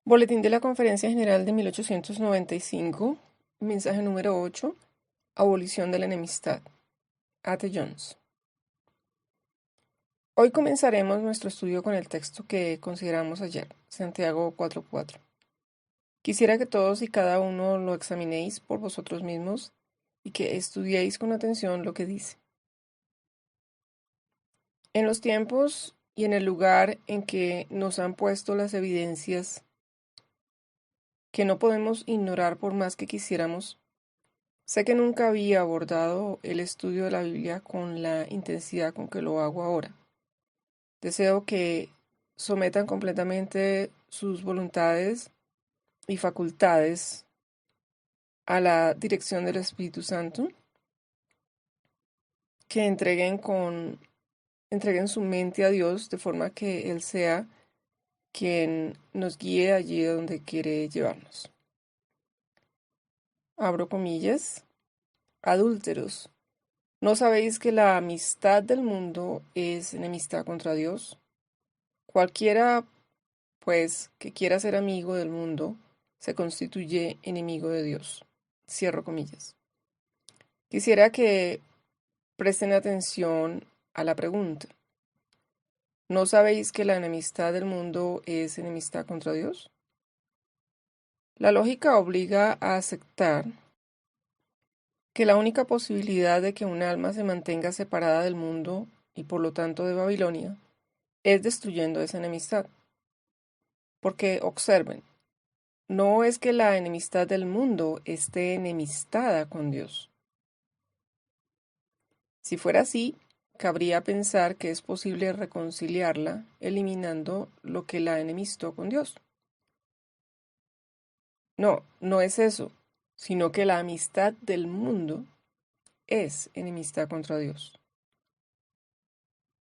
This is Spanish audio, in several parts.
Boletín de la Conferencia General de 1895, mensaje número 8, abolición de la enemistad. A.T. Jones. Hoy comenzaremos nuestro estudio con el texto que consideramos ayer, Santiago 4:4. Quisiera que todos y cada uno lo examinéis por vosotros mismos y que estudiéis con atención lo que dice. En los tiempos y en el lugar en que nos han puesto las evidencias que no podemos ignorar por más que quisiéramos, sé que nunca había abordado el estudio de la Biblia con la intensidad con que lo hago ahora. Deseo que sometan completamente sus voluntades y facultades a la dirección del Espíritu Santo, que entreguen su mente a Dios de forma que Él sea quien nos guíe allí donde quiere llevarnos. Abro comillas. Adúlteros, ¿no sabéis que la amistad del mundo es enemistad contra Dios? Cualquiera, pues, que quiera ser amigo del mundo, se constituye enemigo de Dios. Cierro comillas. Quisiera que presten atención a la pregunta. ¿No sabéis que la enemistad del mundo es enemistad contra Dios? La lógica obliga a aceptar que la única posibilidad de que un alma se mantenga separada del mundo y por lo tanto de Babilonia es destruyendo esa enemistad. Porque observen, no es que la enemistad del mundo esté enemistada con Dios. Si fuera así, cabría pensar que es posible reconciliarla eliminando lo que la enemistó con Dios. No, no es eso, sino que la amistad del mundo es enemistad contra Dios.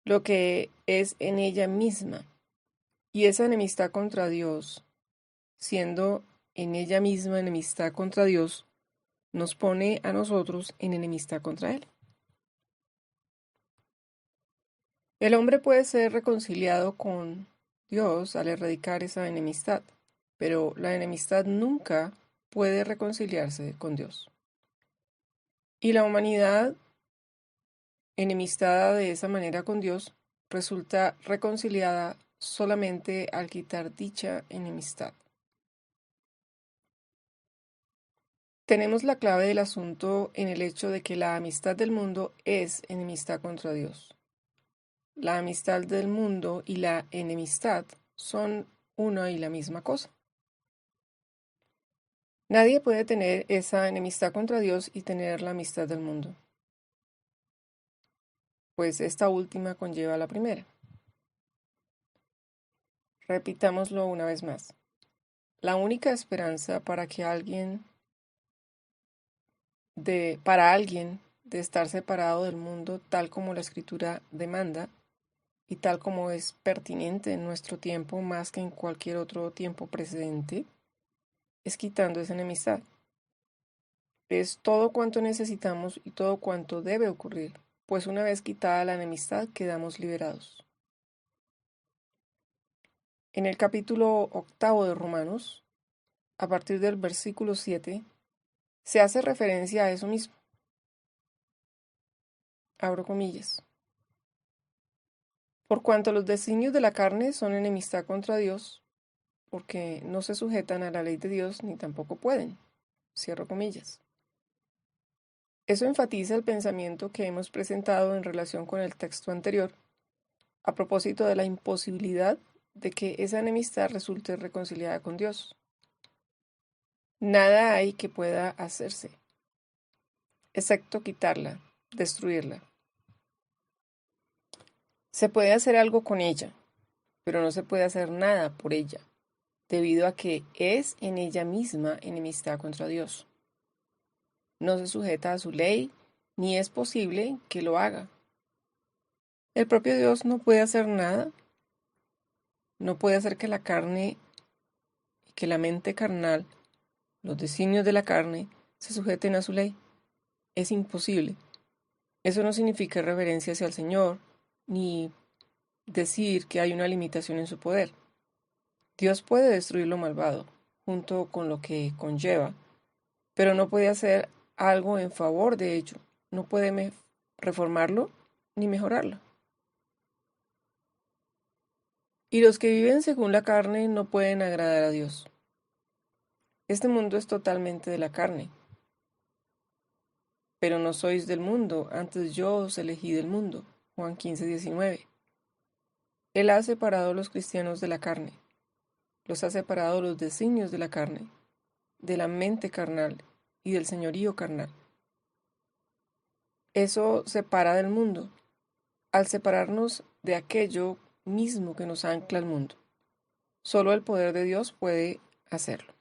Lo que es en ella misma. Y esa enemistad contra Dios, siendo en ella misma enemistad contra Dios, nos pone a nosotros en enemistad contra Él. El hombre puede ser reconciliado con Dios al erradicar esa enemistad, pero la enemistad nunca puede reconciliarse con Dios. Y la humanidad, enemistada de esa manera con Dios, resulta reconciliada solamente al quitar dicha enemistad. Tenemos la clave del asunto en el hecho de que la amistad del mundo es enemistad contra Dios. La amistad del mundo y la enemistad son una y la misma cosa. Nadie puede tener esa enemistad contra Dios y tener la amistad del mundo, pues esta última conlleva la primera. Repitámoslo una vez más. La única esperanza para alguien de estar separado del mundo tal como la Escritura demanda y tal como es pertinente en nuestro tiempo más que en cualquier otro tiempo precedente, es quitando esa enemistad. Es todo cuanto necesitamos y todo cuanto debe ocurrir, pues una vez quitada la enemistad quedamos liberados. En el capítulo 8 de Romanos, a partir del versículo 7, se hace referencia a eso mismo. Abro comillas. Por cuanto los designios de la carne son enemistad contra Dios, porque no se sujetan a la ley de Dios ni tampoco pueden. Cierro comillas. Eso enfatiza el pensamiento que hemos presentado en relación con el texto anterior, a propósito de la imposibilidad de que esa enemistad resulte reconciliada con Dios. Nada hay que pueda hacerse, excepto quitarla, destruirla. Se puede hacer algo con ella, pero no se puede hacer nada por ella, debido a que es en ella misma enemistad contra Dios. No se sujeta a su ley, ni es posible que lo haga. El propio Dios no puede hacer nada, no puede hacer que la carne y que la mente carnal, los designios de la carne, se sujeten a su ley. Es imposible. Eso no significa reverencia hacia el Señor, ni decir que hay una limitación en su poder. Dios puede destruir lo malvado, junto con lo que conlleva, pero no puede hacer algo en favor de ello. No puede reformarlo ni mejorarlo. Y los que viven según la carne no pueden agradar a Dios. Este mundo es totalmente de la carne. Pero no sois del mundo, antes yo os elegí del mundo. Juan 15:19. Él ha separado a los cristianos de la carne, los ha separado los designios de la carne, de la mente carnal y del señorío carnal. Eso separa del mundo, al separarnos de aquello mismo que nos ancla al mundo. Solo el poder de Dios puede hacerlo.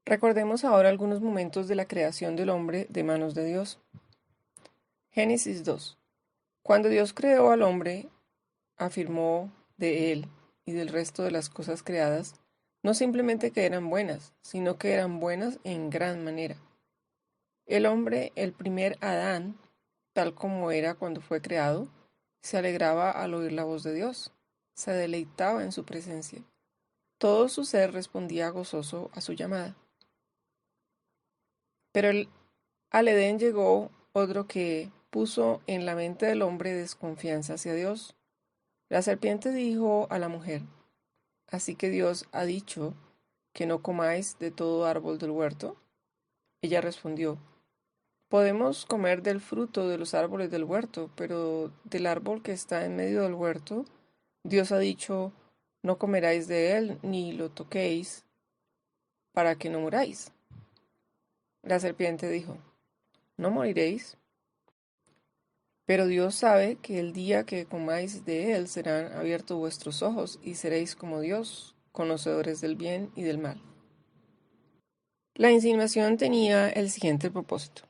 Recordemos ahora algunos momentos de la creación del hombre de manos de Dios. Génesis 2. Cuando Dios creó al hombre, afirmó de él y del resto de las cosas creadas, no simplemente que eran buenas, sino que eran buenas en gran manera. El hombre, el primer Adán, tal como era cuando fue creado, se alegraba al oír la voz de Dios, se deleitaba en su presencia. Todo su ser respondía gozoso a su llamada. Pero al Edén llegó otro que puso en la mente del hombre desconfianza hacia Dios. La serpiente dijo a la mujer: ¿Así que Dios ha dicho que no comáis de todo árbol del huerto? Ella respondió: Podemos comer del fruto de los árboles del huerto, pero del árbol que está en medio del huerto, Dios ha dicho: No comeráis de él, ni lo toquéis, para que no muráis. La serpiente dijo: No moriréis. Pero Dios sabe que el día que comáis de él serán abiertos vuestros ojos y seréis como Dios, conocedores del bien y del mal. La insinuación tenía el siguiente propósito.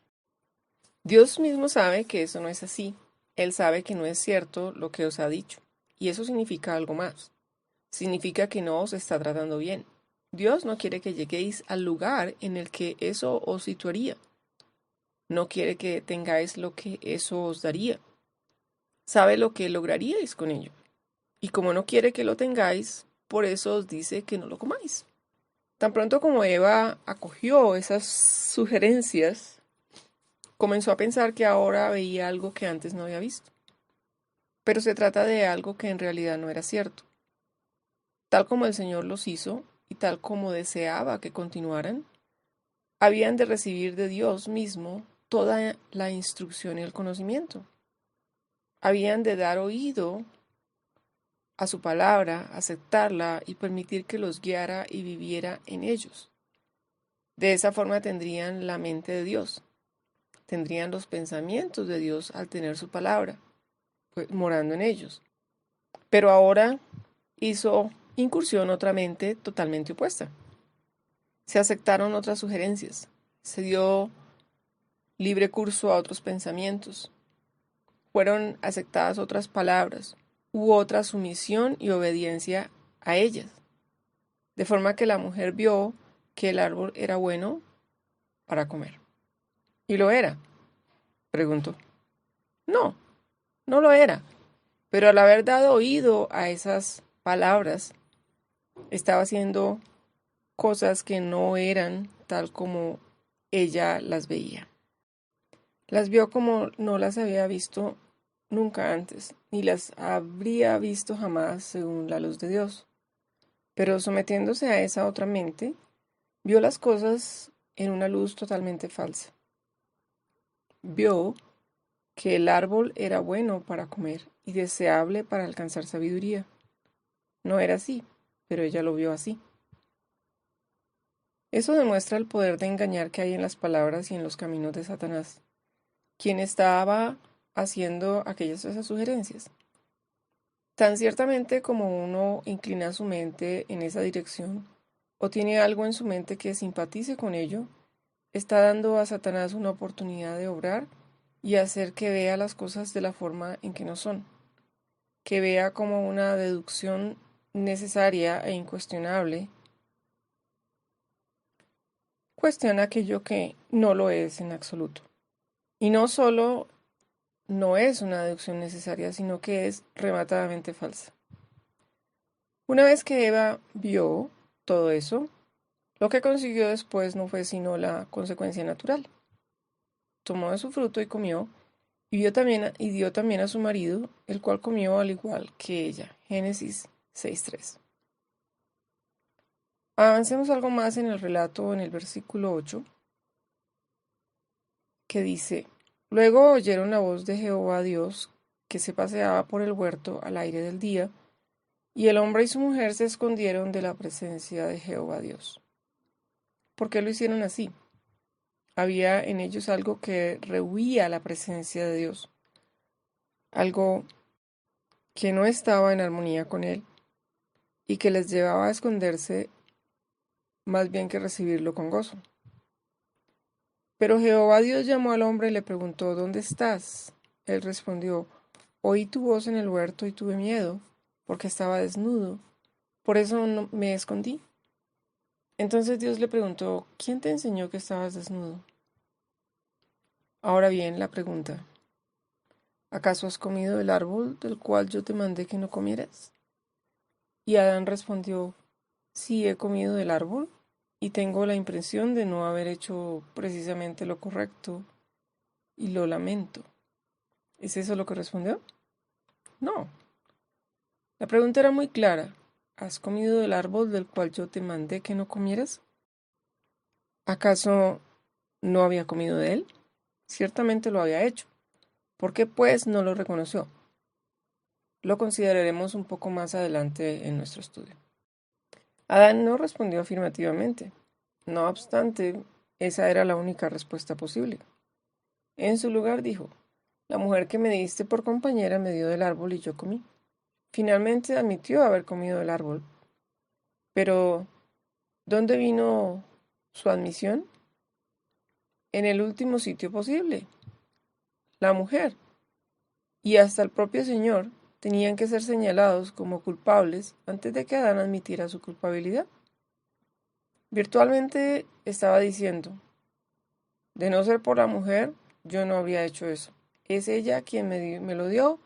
Dios mismo sabe que eso no es así. Él sabe que no es cierto lo que os ha dicho. Y eso significa algo más. Significa que no os está tratando bien. Dios no quiere que lleguéis al lugar en el que eso os situaría. No quiere que tengáis lo que eso os daría. Sabe lo que lograríais con ello. Y como no quiere que lo tengáis, por eso os dice que no lo comáis. Tan pronto como Eva acogió esas sugerencias, comenzó a pensar que ahora veía algo que antes no había visto. Pero se trata de algo que en realidad no era cierto. Tal como el Señor los hizo y tal como deseaba que continuaran, habían de recibir de Dios mismo toda la instrucción y el conocimiento. Habían de dar oído a su palabra, aceptarla y permitir que los guiara y viviera en ellos. De esa forma tendrían la mente de Dios, tendrían los pensamientos de Dios al tener su palabra, pues, morando en ellos. Pero ahora hizo incursión otra mente totalmente opuesta. Se aceptaron otras sugerencias, se dio libre curso a otros pensamientos, fueron aceptadas otras palabras, hubo otra sumisión y obediencia a ellas, de forma que la mujer vio que el árbol era bueno para comer. ¿Y lo era?, preguntó. No, no lo era, pero al haber dado oído a esas palabras, estaba haciendo cosas que no eran tal como ella las veía. Las vio como no las había visto nunca antes, ni las habría visto jamás según la luz de Dios. Pero sometiéndose a esa otra mente, vio las cosas en una luz totalmente falsa. Vio que el árbol era bueno para comer y deseable para alcanzar sabiduría. No era así, pero ella lo vio así. Eso demuestra el poder de engañar que hay en las palabras y en los caminos de Satanás, quien estaba haciendo esas sugerencias. Tan ciertamente como uno inclina su mente en esa dirección, o tiene algo en su mente que simpatice con ello, está dando a Satanás una oportunidad de obrar y hacer que vea las cosas de la forma en que no son, que vea como una deducción necesaria e incuestionable, cuestiona aquello que no lo es en absoluto. Y no solo no es una deducción necesaria, sino que es rematadamente falsa. Una vez que Eva vio todo eso, lo que consiguió después no fue sino la consecuencia natural. Tomó de su fruto y comió, y dio también a su marido, el cual comió al igual que ella. Génesis 6:3. Avancemos algo más en el relato en el versículo 8, que dice: Luego oyeron la voz de Jehová Dios, que se paseaba por el huerto al aire del día, y el hombre y su mujer se escondieron de la presencia de Jehová Dios. ¿Por qué lo hicieron así? Había en ellos algo que rehuía la presencia de Dios, algo que no estaba en armonía con él y que les llevaba a esconderse más bien que recibirlo con gozo. Pero Jehová Dios llamó al hombre y le preguntó: ¿Dónde estás? Él respondió: Oí tu voz en el huerto y tuve miedo, porque estaba desnudo. Por eso me escondí. Entonces Dios le preguntó: ¿Quién te enseñó que estabas desnudo? Ahora bien, la pregunta: ¿acaso has comido del árbol del cual yo te mandé que no comieras? Y Adán respondió: Sí, he comido del árbol y tengo la impresión de no haber hecho precisamente lo correcto y lo lamento. ¿Es eso lo que respondió? No. La pregunta era muy clara. ¿Has comido del árbol del cual yo te mandé que no comieras? ¿Acaso no había comido de él? Ciertamente lo había hecho. ¿Por qué pues no lo reconoció? Lo consideraremos un poco más adelante en nuestro estudio. Adán no respondió afirmativamente. No obstante, esa era la única respuesta posible. En su lugar dijo: La mujer que me diste por compañera me dio del árbol y yo comí. Finalmente admitió haber comido del árbol. Pero, ¿dónde vino su admisión? En el último sitio posible, la mujer. Y hasta el propio Señor tenían que ser señalados como culpables antes de que Adán admitiera su culpabilidad. Virtualmente estaba diciendo: de no ser por la mujer, yo no habría hecho eso. Es ella quien me lo dio,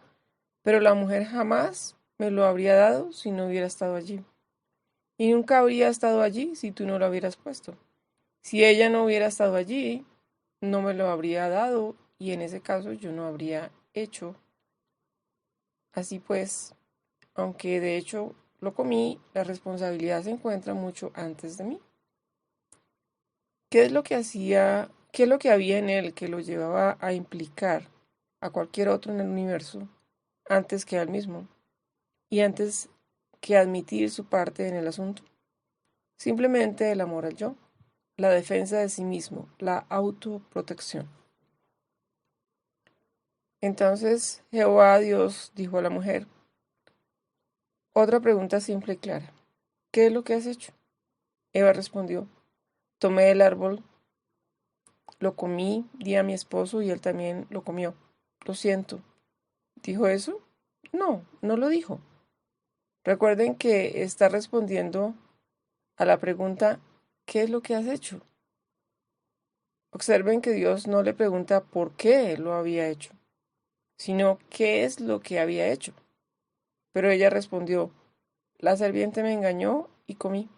pero la mujer jamás me lo habría dado si no hubiera estado allí. Y nunca habría estado allí si tú no lo hubieras puesto. Si ella no hubiera estado allí, no me lo habría dado y en ese caso yo no habría hecho. Así pues, aunque de hecho lo comí, la responsabilidad se encuentra mucho antes de mí. ¿Qué es lo que hacía, qué es lo que había en él que lo llevaba a implicar a cualquier otro en el universo antes que a él mismo y antes que admitir su parte en el asunto? Simplemente el amor al yo, la defensa de sí mismo, la autoprotección. Entonces Jehová Dios dijo a la mujer: Otra pregunta simple y clara. ¿Qué es lo que has hecho? Eva respondió: Tomé del árbol, lo comí, di a mi esposo y él también lo comió. Lo siento. ¿Dijo eso? No, no lo dijo. Recuerden que está respondiendo a la pregunta: ¿qué es lo que has hecho? Observen que Dios no le pregunta por qué lo había hecho, sino qué es lo que había hecho. Pero ella respondió: La serpiente me engañó y comí.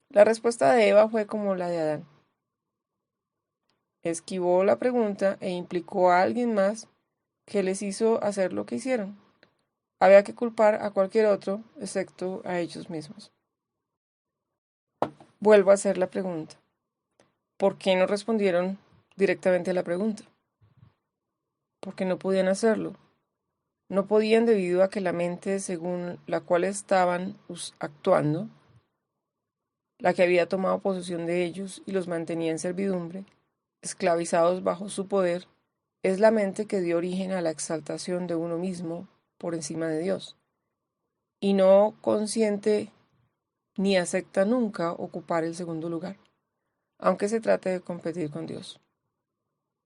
La respuesta de Eva fue como la de Adán. Esquivó la pregunta e implicó a alguien más que les hizo hacer lo que hicieron. Había que culpar a cualquier otro excepto a ellos mismos. Vuelvo a hacer la pregunta: ¿por qué no respondieron directamente a la pregunta? Porque no podían hacerlo. No podían debido a que la mente según la cual estaban actuando, la que había tomado posesión de ellos y los mantenía en servidumbre, esclavizados bajo su poder, es la mente que dio origen a la exaltación de uno mismo por encima de Dios, y no consiente ni acepta nunca ocupar el segundo lugar, aunque se trate de competir con Dios.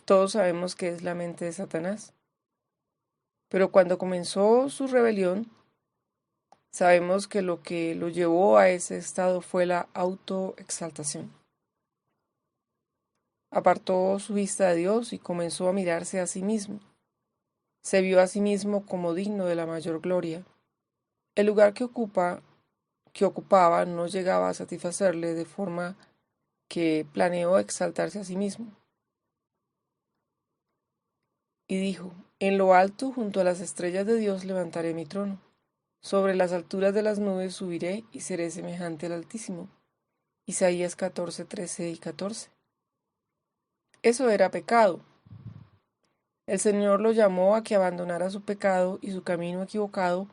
Todos sabemos que es la mente de Satanás, pero cuando comenzó su rebelión, sabemos que lo llevó a ese estado fue la autoexaltación. Apartó su vista de Dios y comenzó a mirarse a sí mismo. Se vio a sí mismo como digno de la mayor gloria. El lugar que ocupaba no llegaba a satisfacerle, de forma que planeó exaltarse a sí mismo. Y dijo: En lo alto, junto a las estrellas de Dios, levantaré mi trono. Sobre las alturas de las nubes subiré y seré semejante al Altísimo. Isaías 14, 13 y 14. Eso era pecado. El Señor lo llamó a que abandonara su pecado y su camino equivocado,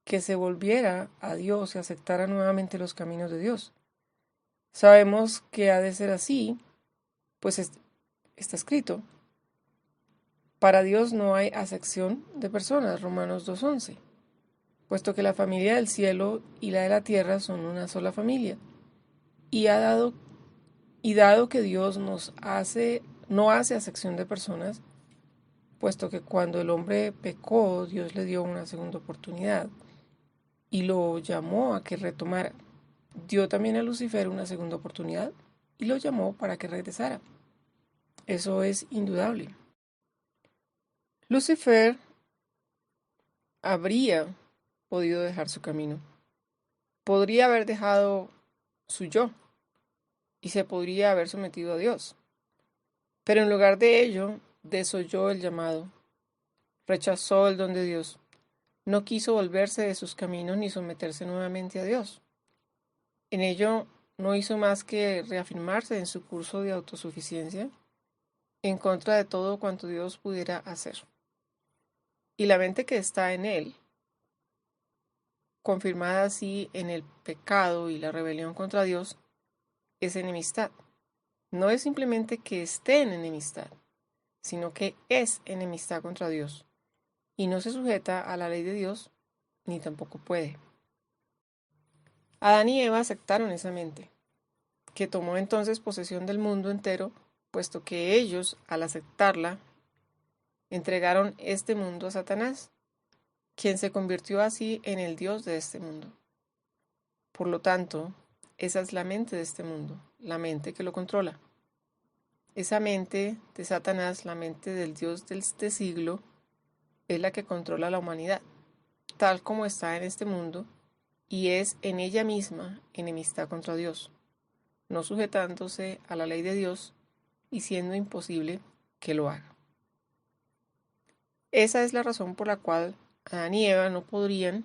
que se volviera a Dios y aceptara nuevamente los caminos de Dios. Sabemos que ha de ser así, pues está escrito: para Dios no hay acepción de personas, Romanos 2:11, puesto que la familia del cielo y la de la tierra son una sola familia. Y dado que Dios no hace acepción de personas, puesto que cuando el hombre pecó, Dios le dio una segunda oportunidad y lo llamó a que retomara. Dio también a Lucifer una segunda oportunidad y lo llamó para que regresara. Eso es indudable. Lucifer habría podido dejar su camino. Podría haber dejado su yo y se podría haber sometido a Dios. Pero en lugar de ello, desoyó el llamado, rechazó el don de Dios, no quiso volverse de sus caminos ni someterse nuevamente a Dios. En ello no hizo más que reafirmarse en su curso de autosuficiencia, en contra de todo cuanto Dios pudiera hacer. Y la mente que está en él, confirmada así en el pecado y la rebelión contra Dios, es enemistad. No es simplemente que esté en enemistad, sino que es enemistad contra Dios, y no se sujeta a la ley de Dios, ni tampoco puede. Adán y Eva aceptaron esa mente, que tomó entonces posesión del mundo entero, puesto que ellos, al aceptarla, entregaron este mundo a Satanás, quien se convirtió así en el Dios de este mundo. Por lo tanto, esa es la mente de este mundo, la mente que lo controla. Esa mente de Satanás, la mente del Dios de este siglo, es la que controla a la humanidad, tal como está en este mundo, y es en ella misma enemistad contra Dios, no sujetándose a la ley de Dios y siendo imposible que lo haga. Esa es la razón por la cual Adán y Eva no podrían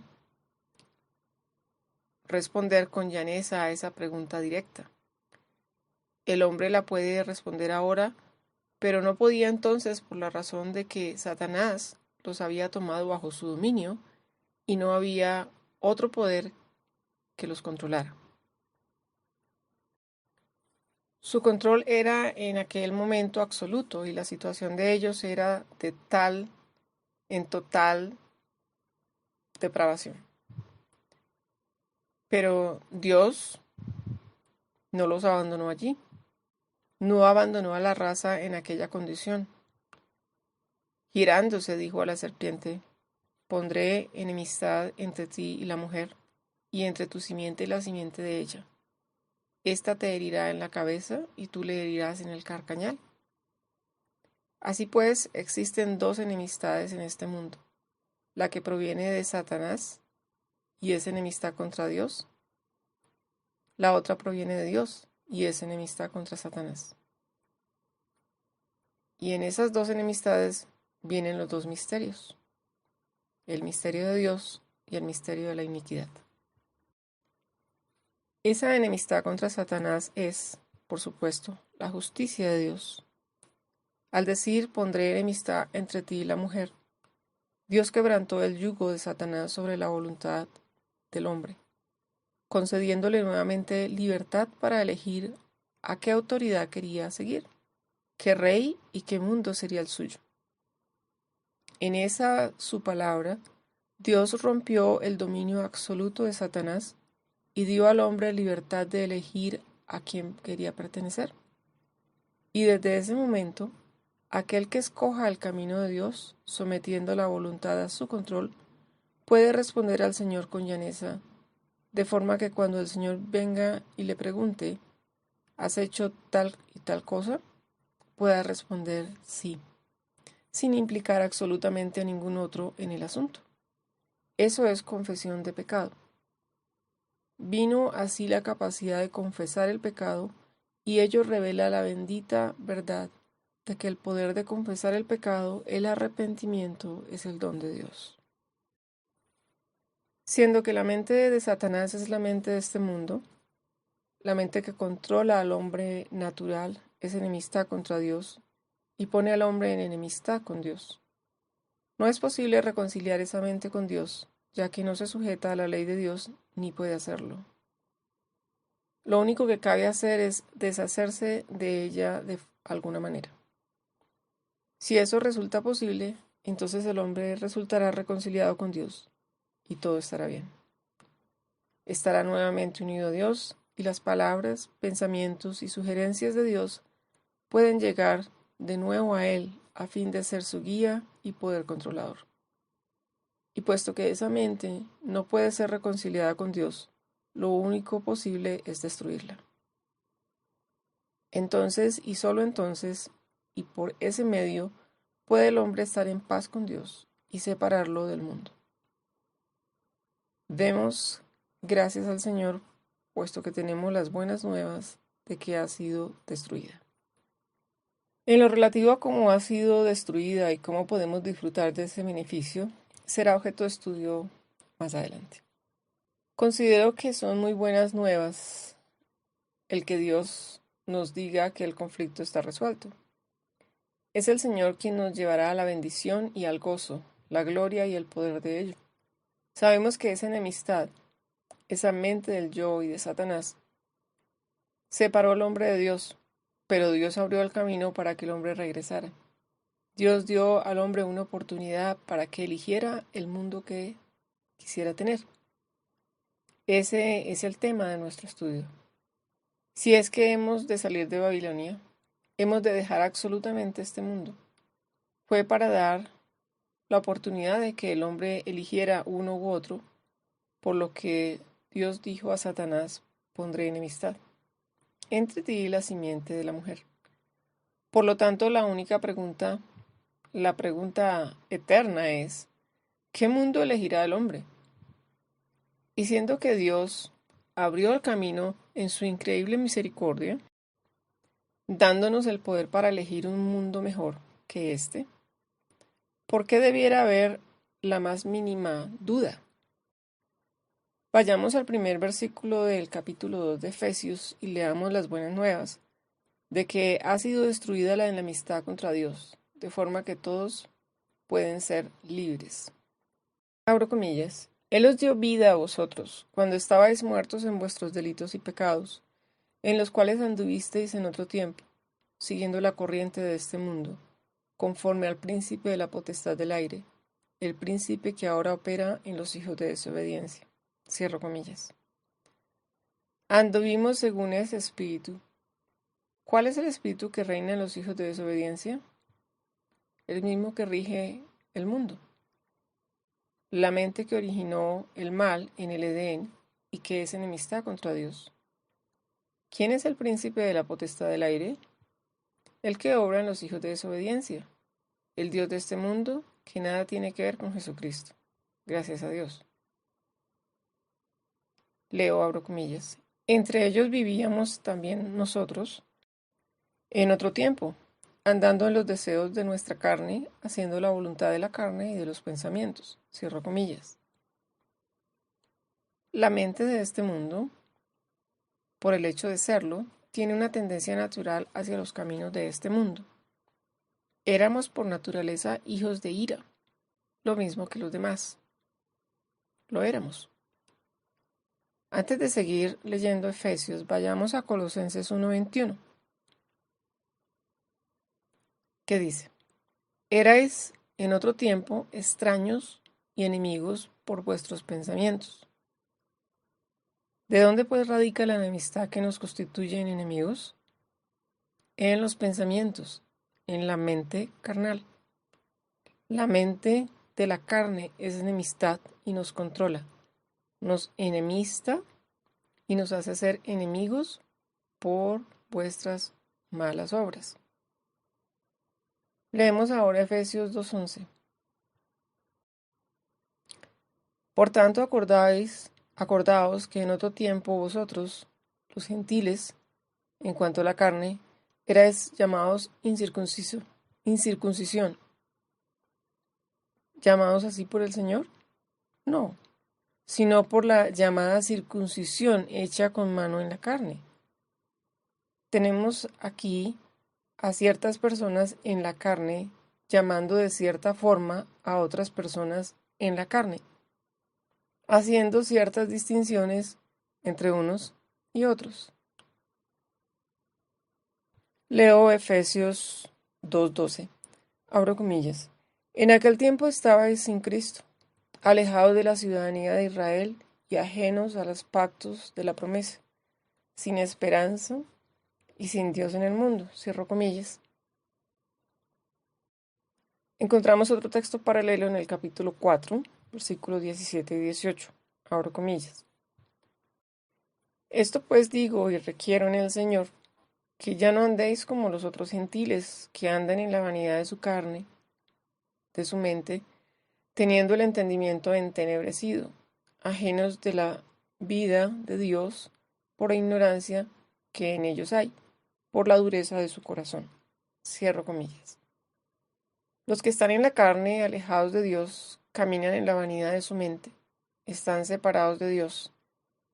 responder con llaneza a esa pregunta directa. El hombre la puede responder ahora, pero no podía entonces por la razón de que Satanás los había tomado bajo su dominio y no había otro poder que los controlara. Su control era en aquel momento absoluto y la situación de ellos era en total depravación. Pero Dios no los abandonó allí, no abandonó a la raza en aquella condición. Girándose, dijo a la serpiente: Pondré enemistad entre ti y la mujer, y entre tu simiente y la simiente de ella. Esta te herirá en la cabeza, y tú le herirás en el carcañal. Así pues, existen dos enemistades en este mundo: la que proviene de Satanás, y es enemistad contra Dios. La otra proviene de Dios, y es enemistad contra Satanás. Y en esas dos enemistades vienen los dos misterios: el misterio de Dios y el misterio de la iniquidad. Esa enemistad contra Satanás es, por supuesto, la justicia de Dios. Al decir: pondré enemistad entre ti y la mujer, Dios quebrantó el yugo de Satanás sobre la voluntad del hombre, concediéndole nuevamente libertad para elegir a qué autoridad quería seguir, qué rey y qué mundo sería el suyo. En esa su palabra, Dios rompió el dominio absoluto de Satanás y dio al hombre libertad de elegir a quién quería pertenecer. Y desde ese momento, aquel que escoja el camino de Dios, sometiendo la voluntad a su control, puede responder al Señor con llaneza, de forma que cuando el Señor venga y le pregunte: ¿has hecho tal y tal cosa?, pueda responder sí, sin implicar absolutamente a ningún otro en el asunto. Eso es confesión de pecado. Vino así la capacidad de confesar el pecado, y ello revela la bendita verdad de que el poder de confesar el pecado, el arrepentimiento, es el don de Dios. Siendo que la mente de Satanás es la mente de este mundo, la mente que controla al hombre natural es enemistad contra Dios y pone al hombre en enemistad con Dios. No es posible reconciliar esa mente con Dios, ya que no se sujeta a la ley de Dios ni puede hacerlo. Lo único que cabe hacer es deshacerse de ella de alguna manera. Si eso resulta posible, entonces el hombre resultará reconciliado con Dios y todo estará bien. Estará nuevamente unido a Dios y las palabras, pensamientos y sugerencias de Dios pueden llegar de nuevo a él a fin de ser su guía y poder controlador. Y puesto que esa mente no puede ser reconciliada con Dios, lo único posible es destruirla. Entonces, y solo entonces, y por ese medio, puede el hombre estar en paz con Dios y separarlo del mundo. Demos gracias al Señor, puesto que tenemos las buenas nuevas de que ha sido destruida. En lo relativo a cómo ha sido destruida y cómo podemos disfrutar de ese beneficio, será objeto de estudio más adelante. Considero que son muy buenas nuevas el que Dios nos diga que el conflicto está resuelto. Es el Señor quien nos llevará a la bendición y al gozo, la gloria y el poder de ello. Sabemos que esa enemistad, esa mente del yo y de Satanás, separó al hombre de Dios, pero Dios abrió el camino para que el hombre regresara. Dios dio al hombre una oportunidad para que eligiera el mundo que quisiera tener. Ese es el tema de nuestro estudio. Si es que hemos de salir de Babilonia, hemos de dejar absolutamente este mundo. Fue para dar la oportunidad de que el hombre eligiera uno u otro, por lo que Dios dijo a Satanás: pondré enemistad entre ti y la simiente de la mujer. Por lo tanto, la pregunta eterna es: ¿qué mundo elegirá el hombre? Y siendo que Dios abrió el camino en su increíble misericordia, dándonos el poder para elegir un mundo mejor que este, ¿por qué debiera haber la más mínima duda? Vayamos al primer versículo del capítulo 2 de Efesios y leamos las buenas nuevas de que ha sido destruida la enemistad contra Dios, de forma que todos pueden ser libres. Abro comillas. Él os dio vida a vosotros, cuando estabais muertos en vuestros delitos y pecados, en los cuales anduvisteis en otro tiempo, siguiendo la corriente de este mundo, conforme al príncipe de la potestad del aire, el príncipe que ahora opera en los hijos de desobediencia. Cierro comillas. Anduvimos según ese espíritu. ¿Cuál es el espíritu que reina en los hijos de desobediencia? El mismo que rige el mundo. La mente que originó el mal en el Edén y que es enemistad contra Dios. ¿Quién es el príncipe de la potestad del aire? El que obra en los hijos de desobediencia. El Dios de este mundo que nada tiene que ver con Jesucristo. Gracias a Dios. Leo, abro comillas. Entre ellos vivíamos también nosotros en otro tiempo, andando en los deseos de nuestra carne, haciendo la voluntad de la carne y de los pensamientos. Cierro comillas. La mente de este mundo, por el hecho de serlo, tiene una tendencia natural hacia los caminos de este mundo. Éramos por naturaleza hijos de ira, lo mismo que los demás. Lo éramos. Antes de seguir leyendo Efesios, vayamos a Colosenses 1:21, que dice: Erais en otro tiempo extraños y enemigos por vuestros pensamientos. ¿De dónde pues radica la enemistad que nos constituye en enemigos? En los pensamientos, en la mente carnal. La mente de la carne es enemistad y nos controla, nos enemista y nos hace ser enemigos por vuestras malas obras. Leemos ahora Efesios 2:11. Por tanto, acordaos que en otro tiempo vosotros, los gentiles, en cuanto a la carne, erais llamados incircuncisión, llamados así por el Señor, no, sino por la llamada circuncisión hecha con mano en la carne. Tenemos aquí a ciertas personas en la carne llamando de cierta forma a otras personas en la carne, haciendo ciertas distinciones entre unos y otros. Leo Efesios 2:12. Abro comillas. En aquel tiempo estabais sin Cristo, alejados de la ciudadanía de Israel y ajenos a los pactos de la promesa, sin esperanza y sin Dios en el mundo. Cierro comillas. Encontramos otro texto paralelo en el capítulo 4, versículos 17 y 18. Abro comillas. Esto pues digo y requiero en el Señor, que ya no andéis como los otros gentiles, que andan en la vanidad de su carne, de su mente, teniendo el entendimiento entenebrecido, ajenos de la vida de Dios por la ignorancia que en ellos hay, por la dureza de su corazón. Cierro comillas. Los que están en la carne, alejados de Dios, caminan en la vanidad de su mente, están separados de Dios,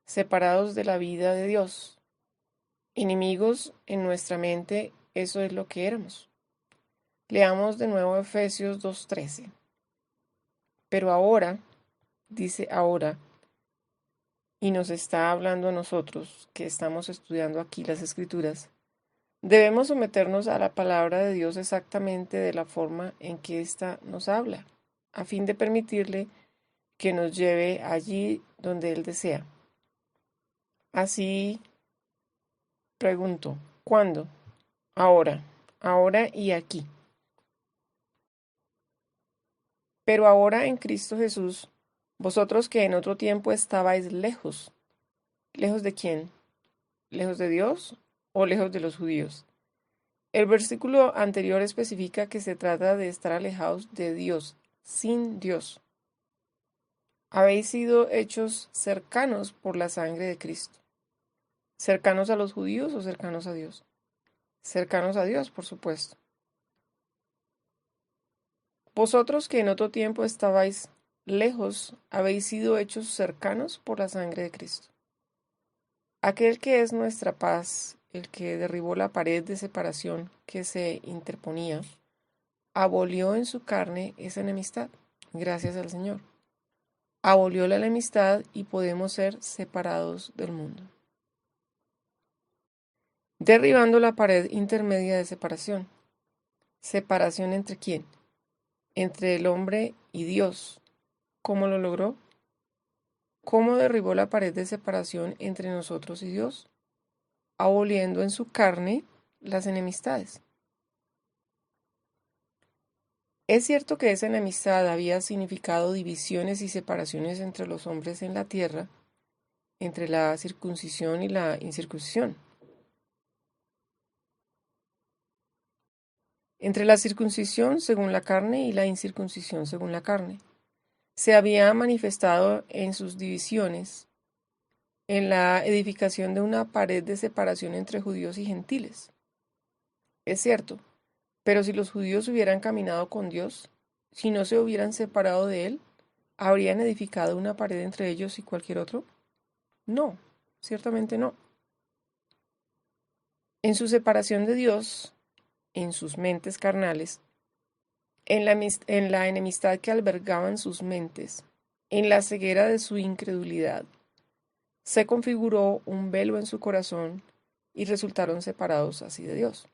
separados de la vida de Dios, enemigos en nuestra mente, eso es lo que éramos. Leamos de nuevo Efesios 2:13. Pero ahora, dice ahora, y nos está hablando a nosotros que estamos estudiando aquí las Escrituras, debemos someternos a la palabra de Dios exactamente de la forma en que ésta nos habla, a fin de permitirle que nos lleve allí donde Él desea. Así, pregunto, ¿cuándo? Ahora y aquí. Pero ahora en Cristo Jesús, vosotros que en otro tiempo estabais lejos, ¿lejos de quién? ¿Lejos de Dios o lejos de los judíos? El versículo anterior especifica que se trata de estar alejados de Dios, sin Dios. Habéis sido hechos cercanos por la sangre de Cristo. ¿Cercanos a los judíos o cercanos a Dios? Cercanos a Dios, por supuesto. Vosotros que en otro tiempo estabais lejos, habéis sido hechos cercanos por la sangre de Cristo. Aquel que es nuestra paz, el que derribó la pared de separación que se interponía, abolió en su carne esa enemistad, gracias al Señor. Abolió la enemistad y podemos ser separados del mundo. Derribando la pared intermedia de separación. ¿Separación entre quién? Entre el hombre y Dios. ¿Cómo lo logró? ¿Cómo derribó la pared de separación entre nosotros y Dios? Aboliendo en su carne las enemistades. Es cierto que esa enemistad había significado divisiones y separaciones entre los hombres en la tierra, entre la circuncisión y la incircuncisión. Entre la circuncisión según la carne y la incircuncisión según la carne. Se había manifestado en sus divisiones, en la edificación de una pared de separación entre judíos y gentiles. Es cierto, pero si los judíos hubieran caminado con Dios, si no se hubieran separado de Él, ¿habrían edificado una pared entre ellos y cualquier otro? No, ciertamente no. En su separación de Dios, en sus mentes carnales, en la enemistad que albergaban sus mentes, en la ceguera de su incredulidad, se configuró un velo en su corazón y resultaron separados así de Dios.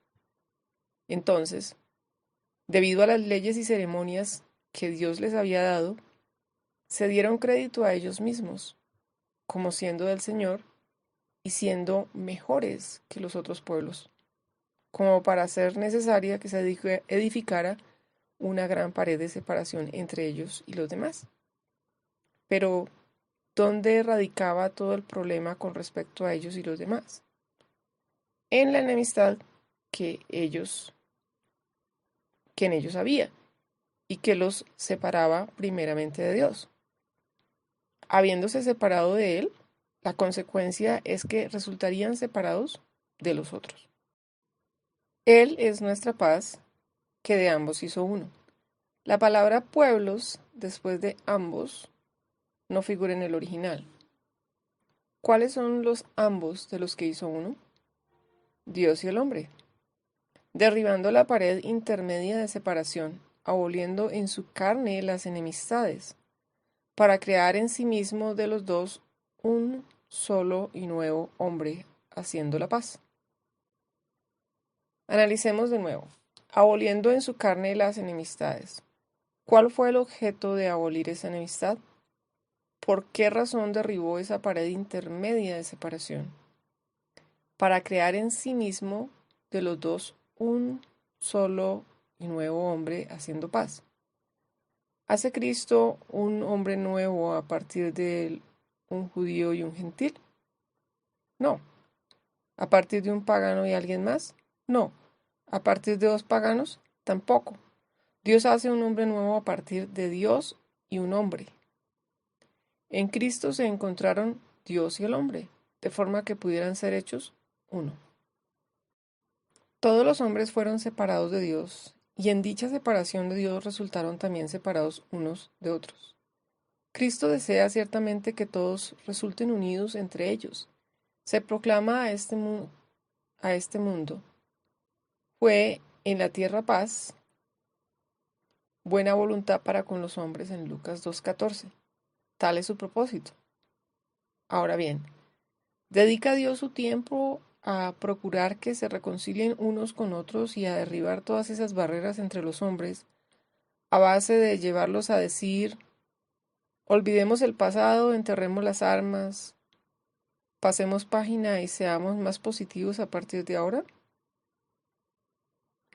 Entonces, debido a las leyes y ceremonias que Dios les había dado, se dieron crédito a ellos mismos, como siendo del Señor y siendo mejores que los otros pueblos, como para ser necesaria que se edificara una gran pared de separación entre ellos y los demás. Pero, ¿dónde radicaba todo el problema con respecto a ellos y los demás? En la enemistad que en ellos había, y que los separaba primeramente de Dios. habiéndose separado de Él, la consecuencia es que resultarían separados de los otros. Él es nuestra paz, que de ambos hizo uno. La palabra pueblos, después de ambos, no figura en el original. ¿Cuáles son los ambos de los que hizo uno? Dios y el hombre. Derribando la pared intermedia de separación, aboliendo en su carne las enemistades, para crear en sí mismo de los dos un solo y nuevo hombre, haciendo la paz. Analicemos de nuevo. Aboliendo en su carne las enemistades. ¿Cuál fue el objeto de abolir esa enemistad? ¿Por qué razón derribó esa pared intermedia de separación? Para crear en sí mismo de los dos un solo y nuevo hombre haciendo paz. ¿Hace Cristo un hombre nuevo a partir de un judío y un gentil? No. ¿A partir de un pagano y alguien más? No. ¿A partir de dos paganos? Tampoco. Dios hace un hombre nuevo a partir de Dios y un hombre. En Cristo se encontraron Dios y el hombre, de forma que pudieran ser hechos uno. Todos los hombres fueron separados de Dios, y en dicha separación de Dios resultaron también separados unos de otros. Cristo desea ciertamente que todos resulten unidos entre ellos. Se proclama a este mundo. Fue en la tierra paz, buena voluntad para con los hombres en Lucas 2:14. Tal es su propósito. Ahora bien, ¿dedica Dios su tiempo a procurar que se reconcilien unos con otros y a derribar todas esas barreras entre los hombres, a base de llevarlos a decir, olvidemos el pasado, enterremos las armas, pasemos página y seamos más positivos a partir de ahora?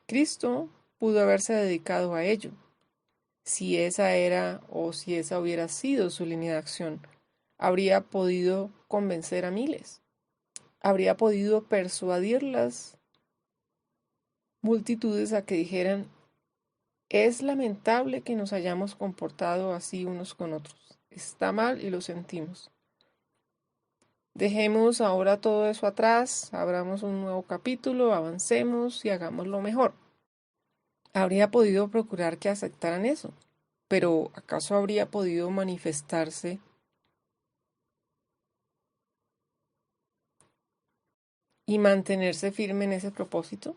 Cristo pudo haberse dedicado a ello, si esa era o si esa hubiera sido su línea de acción. Habría podido convencer a miles, habría podido persuadir las multitudes a que dijeran, es lamentable que nos hayamos comportado así unos con otros. Está mal y lo sentimos. Dejemos ahora todo eso atrás, abramos un nuevo capítulo, avancemos y hagámoslo mejor. Habría podido procurar que aceptaran eso, pero ¿acaso habría podido manifestarse y mantenerse firme en ese propósito?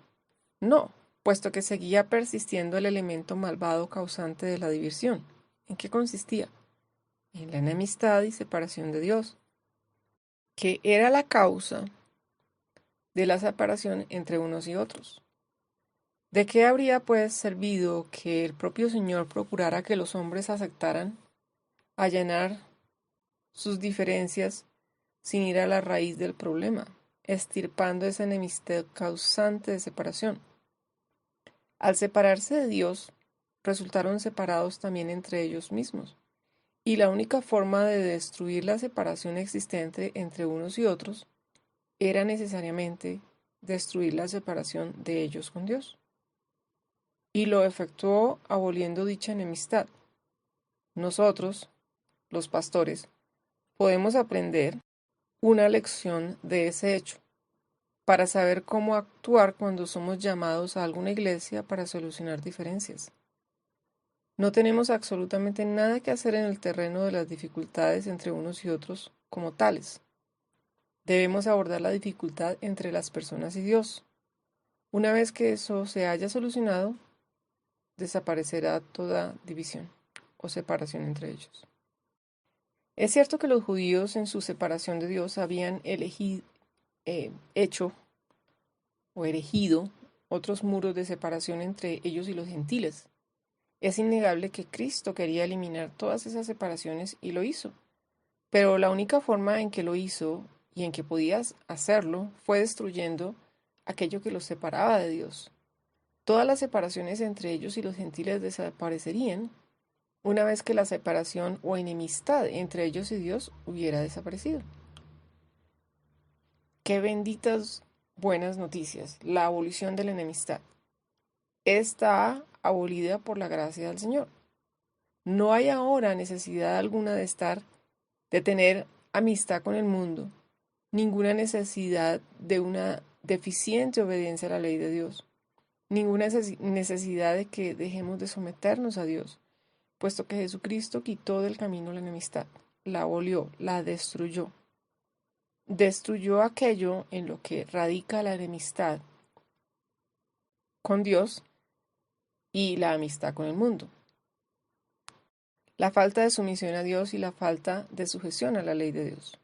No, puesto que seguía persistiendo el elemento malvado causante de la división. ¿En qué consistía? En la enemistad y separación de Dios, que era la causa de la separación entre unos y otros. ¿De qué habría pues servido que el propio Señor procurara que los hombres aceptaran allanar sus diferencias sin ir a la raíz del problema, extirpando esa enemistad causante de separación? Al separarse de Dios, resultaron separados también entre ellos mismos, y la única forma de destruir la separación existente entre unos y otros era necesariamente destruir la separación de ellos con Dios. Y lo efectuó aboliendo dicha enemistad. Nosotros, los pastores, podemos aprender una lección de ese hecho para saber cómo actuar cuando somos llamados a alguna iglesia para solucionar diferencias. No tenemos absolutamente nada que hacer en el terreno de las dificultades entre unos y otros como tales. Debemos abordar la dificultad entre las personas y Dios. Una vez que eso se haya solucionado, desaparecerá toda división o separación entre ellos. Es cierto que los judíos en su separación de Dios habían hecho o erigido otros muros de separación entre ellos y los gentiles. Es innegable que Cristo quería eliminar todas esas separaciones y lo hizo. Pero la única forma en que lo hizo y en que podías hacerlo fue destruyendo aquello que los separaba de Dios. Todas las separaciones entre ellos y los gentiles desaparecerían una vez que la separación o enemistad entre ellos y Dios hubiera desaparecido. Qué benditas buenas noticias, la abolición de la enemistad. Está abolida por la gracia del Señor. No hay ahora necesidad alguna de estar de tener amistad con el mundo, ninguna necesidad de una deficiente obediencia a la ley de Dios, ninguna necesidad de que dejemos de someternos a Dios, puesto que Jesucristo quitó del camino la enemistad, la abolió, la destruyó. Destruyó aquello en lo que radica la enemistad con Dios y la amistad con el mundo. La falta de sumisión a Dios y la falta de sujeción a la ley de Dios.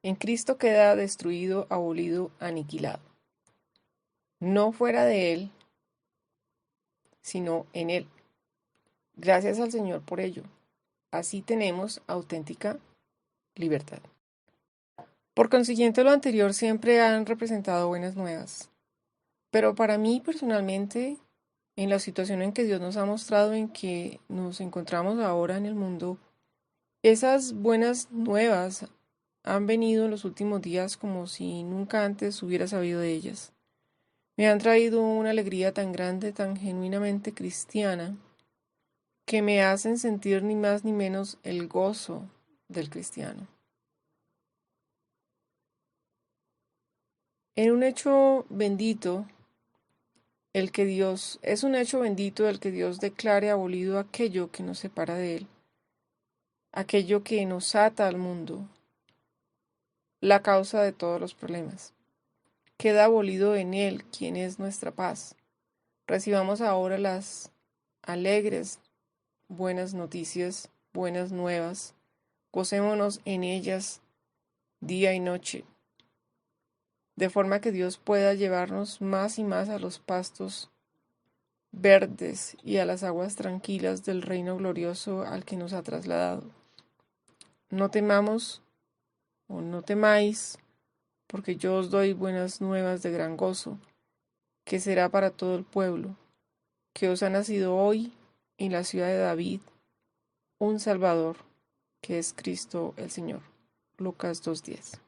En Cristo queda destruido, abolido, aniquilado. No fuera de Él, sino en Él. Gracias al Señor por ello. Así tenemos auténtica libertad. Por consiguiente, lo anterior siempre han representado buenas nuevas. Pero para mí personalmente, en la situación en que Dios nos ha mostrado en que nos encontramos ahora en el mundo, esas buenas nuevas han venido en los últimos días como si nunca antes hubiera sabido de ellas. Me han traído una alegría tan grande, tan genuinamente cristiana, que me hacen sentir ni más ni menos el gozo del cristiano. En un hecho bendito, es un hecho bendito el que Dios declare abolido aquello que nos separa de Él, aquello que nos ata al mundo, la causa de todos los problemas. Queda abolido en Él, quien es nuestra paz. Recibamos ahora las alegres, buenas noticias, buenas nuevas. Gocémonos en ellas día y noche, de forma que Dios pueda llevarnos más y más a los pastos verdes y a las aguas tranquilas del reino glorioso al que nos ha trasladado. No temamos o no temáis, porque yo os doy buenas nuevas de gran gozo, que será para todo el pueblo, que os ha nacido hoy en la ciudad de David un Salvador, que es Cristo el Señor. Lucas 2:10.